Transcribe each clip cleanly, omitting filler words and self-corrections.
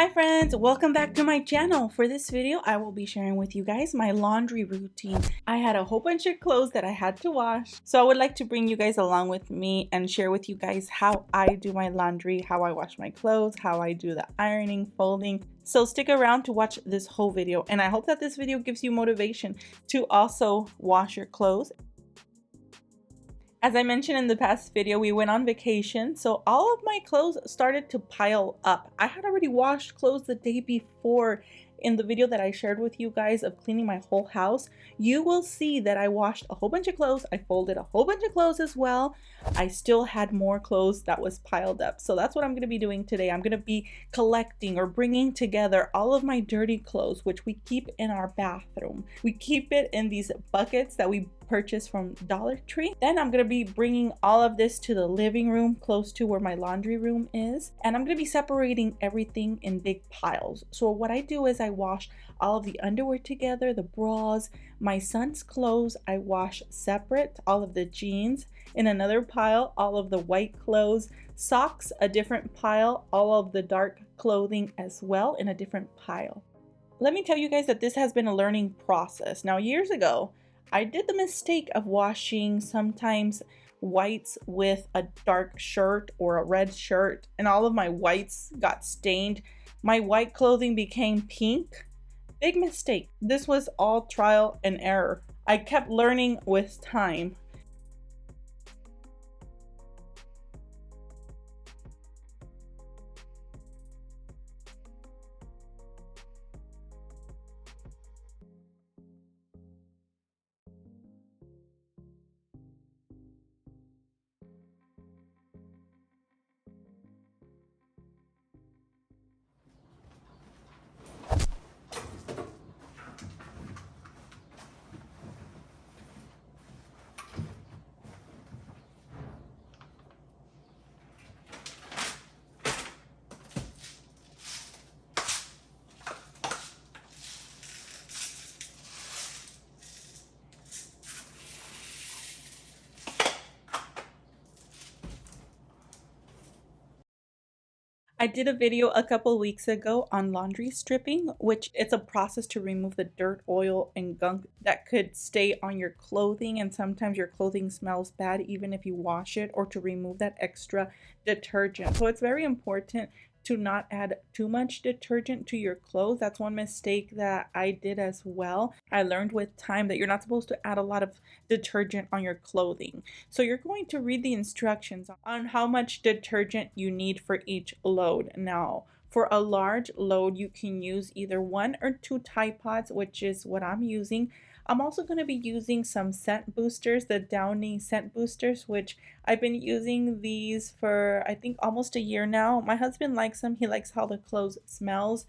Hi friends, welcome back to my channel. For this video, I will be sharing with you guys my laundry routine. I had a whole bunch of clothes that I had to wash, so I would like to bring you guys along with me and share with you guys how I do my laundry, how I wash my clothes, how I do the ironing, folding. So stick around to watch this whole video, and I hope that this video gives you motivation to also wash your clothes. As I mentioned in the past video, we went on vacation, so all of my clothes started to pile up. I had already washed clothes the day before. In the video that I shared with you guys of cleaning my whole house, you will see that I washed a whole bunch of clothes. I folded a whole bunch of clothes as well. I still had more clothes that was piled up. So that's what I'm going to be doing today. I'm going to be collecting or bringing together all of my dirty clothes, which we keep in our bathroom. We keep it in these buckets that we purchased from Dollar Tree. Then I'm going to be bringing all of this to the living room close to where my laundry room is. And I'm going to be separating everything in big piles. So what I do is I wash all of the underwear together, the bras, my son's clothes I wash separate, all of the jeans in another pile, all of the white clothes, socks a different pile, all of the dark clothing as well in a different pile. Let me tell you guys that this has been a learning process. Now, years ago, I did the mistake of washing sometimes whites with a dark shirt or a red shirt, and all of my whites got stained. My white clothing became pink. Big mistake. This was all trial and error. I kept learning with time. I did a video a couple weeks ago on laundry stripping, which it's a process to remove the dirt, oil, and gunk that could stay on your clothing, and sometimes your clothing smells bad even if you wash it, or to remove that extra detergent. So it's very important to not add too much detergent to your clothes. That's one mistake that I did as well. I learned with time that you're not supposed to add a lot of detergent on your clothing. So you're going to read the instructions on how much detergent you need for each load. Now, for a large load, you can use either 1 or 2 Tide Pods, which is what I'm using. I'm also going to be using some scent boosters, the Downy scent boosters, which I've been using these for I think almost a year now. My husband likes them. He likes how the clothes smells.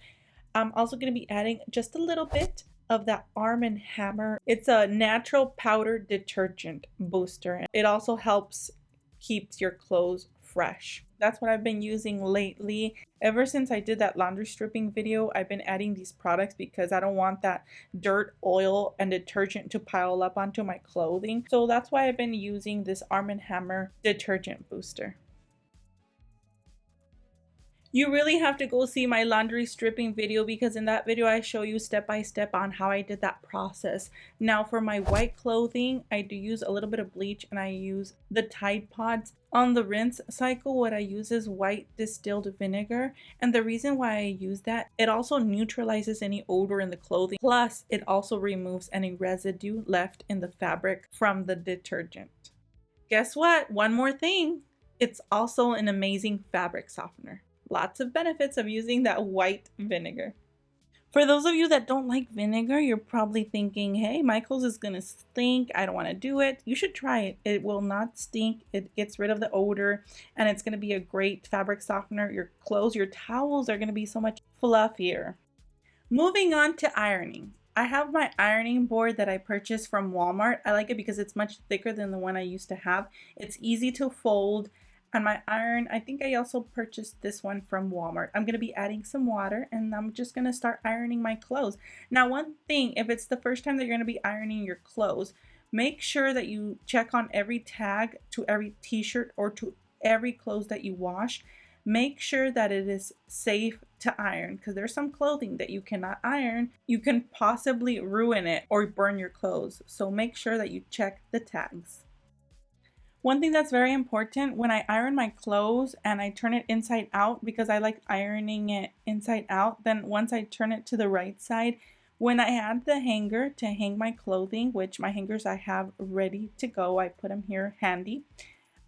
I'm also going to be adding just a little bit of that Arm & Hammer. It's a natural powder detergent booster. It also helps keeps your clothes fresh. That's what I've been using lately. Ever since I did that laundry stripping video, I've been adding these products because I don't want that dirt, oil, and detergent to pile up onto my clothing. So that's why I've been using this Arm & Hammer detergent booster. You really have to go see my laundry stripping video, because in that video I show you step by step on how I did that process. Now for my white clothing, I do use a little bit of bleach and I use the Tide Pods. On the rinse cycle, what I use is white distilled vinegar, and the reason why I use that, it also neutralizes any odor in the clothing, plus it also removes any residue left in the fabric from the detergent. Guess what? One more thing. It's also an amazing fabric softener. Lots of benefits of using that white vinegar. For those of you that don't like vinegar, you're probably thinking, hey, my clothes is gonna stink. I don't want to do it. You should try it. It will not stink. It gets rid of the odor, and it's gonna be a great fabric softener. Your clothes, your towels are gonna be so much fluffier. Moving on to ironing. I have my ironing board that I purchased from Walmart. I like it because it's much thicker than the one I used to have. It's easy to fold. And my iron, I think I also purchased this one from Walmart. I'm going to be adding some water, and I'm just going to start ironing my clothes. Now, one thing, if it's the first time that you're going to be ironing your clothes, make sure that you check on every tag to every t-shirt or to every clothes that you wash. Make sure that it is safe to iron, because there's some clothing that you cannot iron. You can possibly ruin it or burn your clothes. So make sure that you check the tags. One thing that's very important when I iron my clothes and I turn it inside out, because I like ironing it inside out, then once I turn it to the right side, when I add the hanger to hang my clothing, which my hangers I have ready to go, I put them here handy,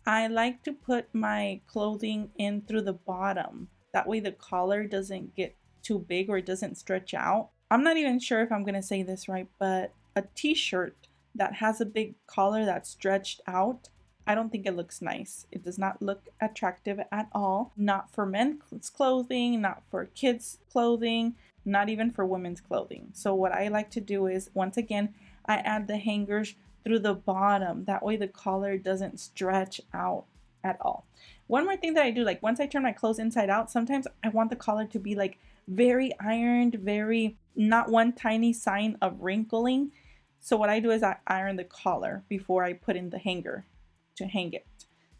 I like to put my clothing in through the bottom. That way the collar doesn't get too big or it doesn't stretch out. I'm not even sure if I'm going to say this right, but a t-shirt that has a big collar that's stretched out, I don't think it looks nice. It does not look attractive at all. Not for men's clothing, not for kids' clothing, not even for women's clothing. So what I like to do is, once again, I add the hangers through the bottom. That way the collar doesn't stretch out at all. One more thing that I do, like once I turn my clothes inside out, sometimes I want the collar to be like very ironed, very, not one tiny sign of wrinkling. So what I do is I iron the collar before I put in the hanger to hang it.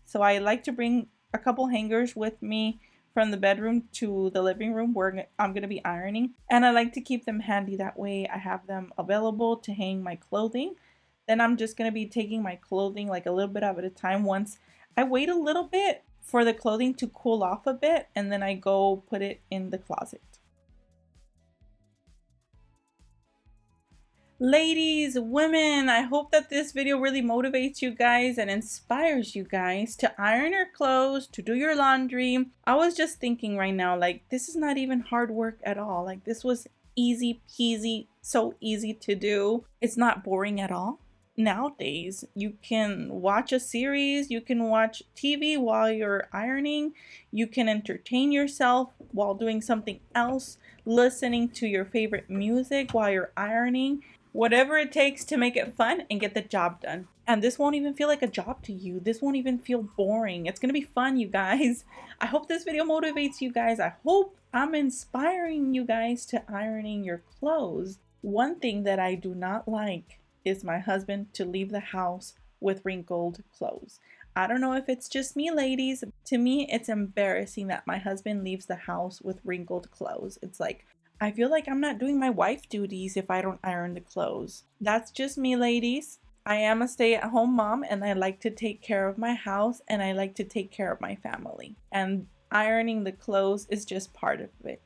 So I like to bring a couple hangers with me from the bedroom to the living room where I'm going to be ironing, and I like to keep them handy. That way I have them available to hang my clothing. Then I'm just going to be taking my clothing like a little bit at a time. Once I wait a little bit for the clothing to cool off a bit, and then I go put it in the closet. Ladies, women, I hope that this video really motivates you guys and inspires you guys to iron your clothes, to do your laundry. I was just thinking right now, like, this is not even hard work at all. Like, this was easy peasy, so easy to do. It's not boring at all. Nowadays, you can watch a series, you can watch TV while you're ironing, you can entertain yourself while doing something else, listening to your favorite music while you're ironing. Whatever it takes to make it fun and get the job done. And this won't even feel like a job to you. This won't even feel boring. It's gonna be fun, you guys. I hope this video motivates you guys. I hope I'm inspiring you guys to ironing your clothes. One thing that I do not like is my husband to leave the house with wrinkled clothes. I don't know if it's just me, ladies. To me, it's embarrassing that my husband leaves the house with wrinkled clothes. It's like, I feel like I'm not doing my wife duties if I don't iron the clothes. That's just me, ladies. I am a stay-at-home mom, and I like to take care of my house, and I like to take care of my family. And ironing the clothes is just part of it.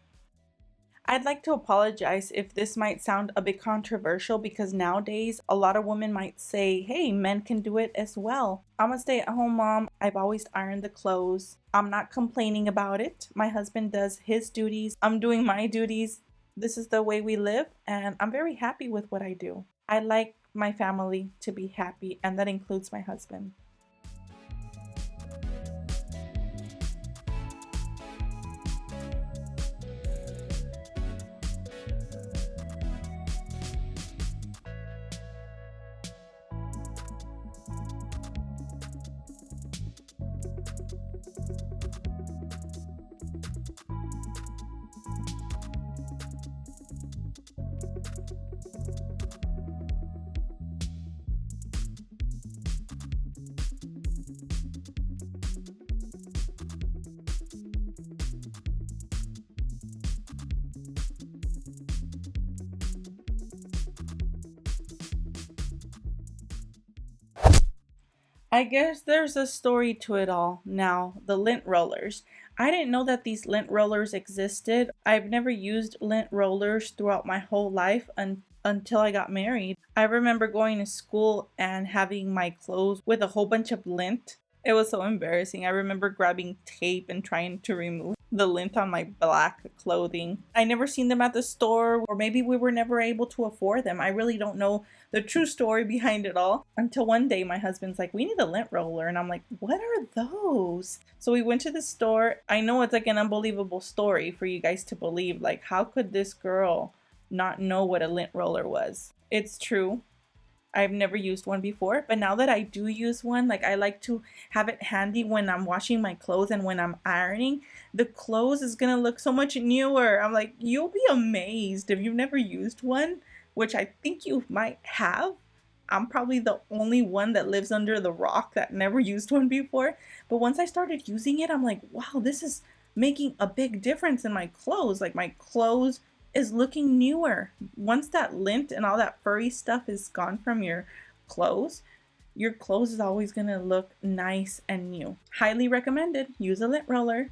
I'd like to apologize if this might sound a bit controversial, because nowadays a lot of women might say, hey, men can do it as well. I'm a stay-at-home mom. I've always ironed the clothes. I'm not complaining about it. My husband does his duties. I'm doing my duties. This is the way we live, and I'm very happy with what I do. I like my family to be happy, and that includes my husband. I guess there's a story to it all. Now, the lint rollers. I didn't know that these lint rollers existed. I've never used lint rollers throughout my whole life until I got married. I remember going to school and having my clothes with a whole bunch of lint. It was so embarrassing. I remember grabbing tape and trying to remove the lint on my black clothing. I never seen them at the store, or maybe we were never able to afford them. I really don't know the true story behind it all, until one day my husband's like, we need a lint roller, and I'm like, what are those? So we went to the store. I know it's like an unbelievable story for you guys to believe. Like, how could this girl not know what a lint roller was? It's true. I've never used one before, but now that I do use one, like, I like to have it handy when I'm washing my clothes and when I'm ironing. The clothes is gonna look so much newer. I'm like, you'll be amazed if you've never used one, which I think you might have. I'm probably the only one that lives under the rock that never used one before. But once I started using it, I'm like, wow, this is making a big difference in my clothes. Like my clothes is looking newer. Once that lint and all that furry stuff is gone from your clothes is always gonna look nice and new. Highly recommended. Use a lint roller.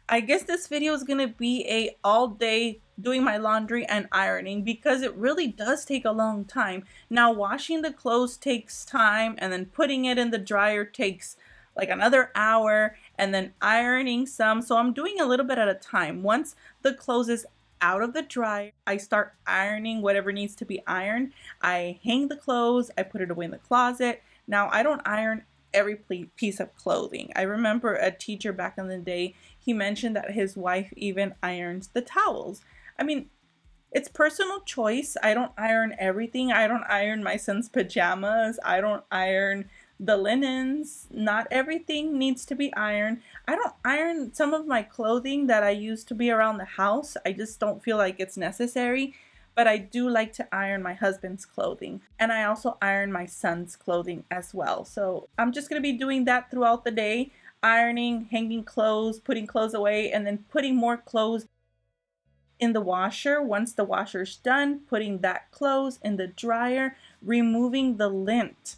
I guess this video is going to be a all day doing my laundry and ironing because it really does take a long time. Now washing the clothes takes time, and then putting it in the dryer takes like another hour, and then ironing some. So I'm doing a little bit at a time. Once the clothes is out of the dryer, I start ironing whatever needs to be ironed. I hang the clothes, I put it away in the closet. Now I don't iron every piece of clothing. I remember a teacher back in the day, he mentioned that his wife even irons the towels. I mean, it's personal choice. I don't iron everything. I don't iron my son's pajamas. I don't iron the linens. Not everything needs to be ironed. I don't iron some of my clothing that I use to be around the house. I just don't feel like it's necessary. But I do like to iron my husband's clothing. And I also iron my son's clothing as well. So I'm just going to be doing that throughout the day. Ironing, hanging clothes, putting clothes away, and then putting more clothes in the washer. Once the washer's done, putting that clothes in the dryer. Removing the lint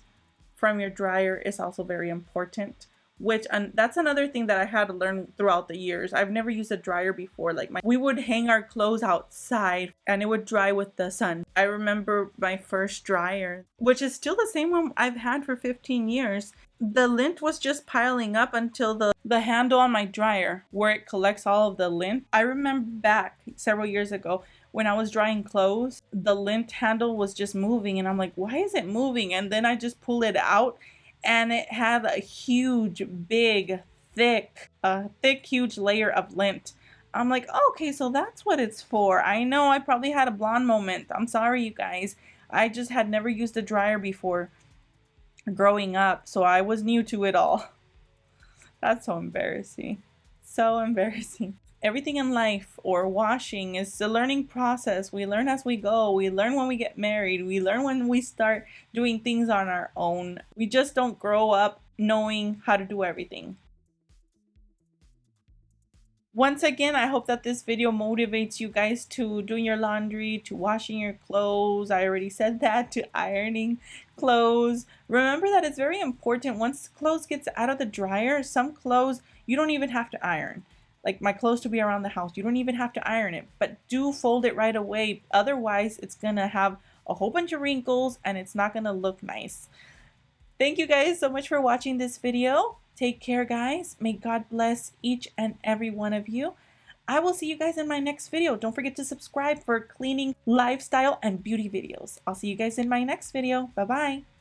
from your dryer is also very important. That's another thing that I had to learn throughout the years. I've never used a dryer before. We would hang our clothes outside and it would dry with the sun. I remember my first dryer, which is still the same one I've had for 15 years. The lint was just piling up until the handle on my dryer where it collects all of the lint. I remember back several years ago when I was drying clothes, the lint handle was just moving and I'm like, why is it moving? And then I just pull it out and it had a huge, big, thick, huge layer of lint. I'm like, oh, okay, so that's what it's for. I know I probably had a blonde moment. I'm sorry, you guys. I just had never used a dryer before growing up, so I was new to it all. That's so embarrassing. So embarrassing. Everything in life or washing is a learning process. We learn as we go. We learn when we get married. We learn when we start doing things on our own. We just don't grow up knowing how to do everything. Once again, I hope that this video motivates you guys to doing your laundry, to washing your clothes. I already said that, to ironing clothes. Remember that it's very important once clothes gets out of the dryer, some clothes you don't even have to iron. Like my clothes to be around the house, you don't even have to iron it, but do fold it right away. Otherwise, it's gonna have a whole bunch of wrinkles and it's not gonna look nice. Thank you guys so much for watching this video. Take care, guys. May God bless each and every one of you. I will see you guys in my next video. Don't forget to subscribe for cleaning, lifestyle, and beauty videos. I'll see you guys in my next video. Bye-bye.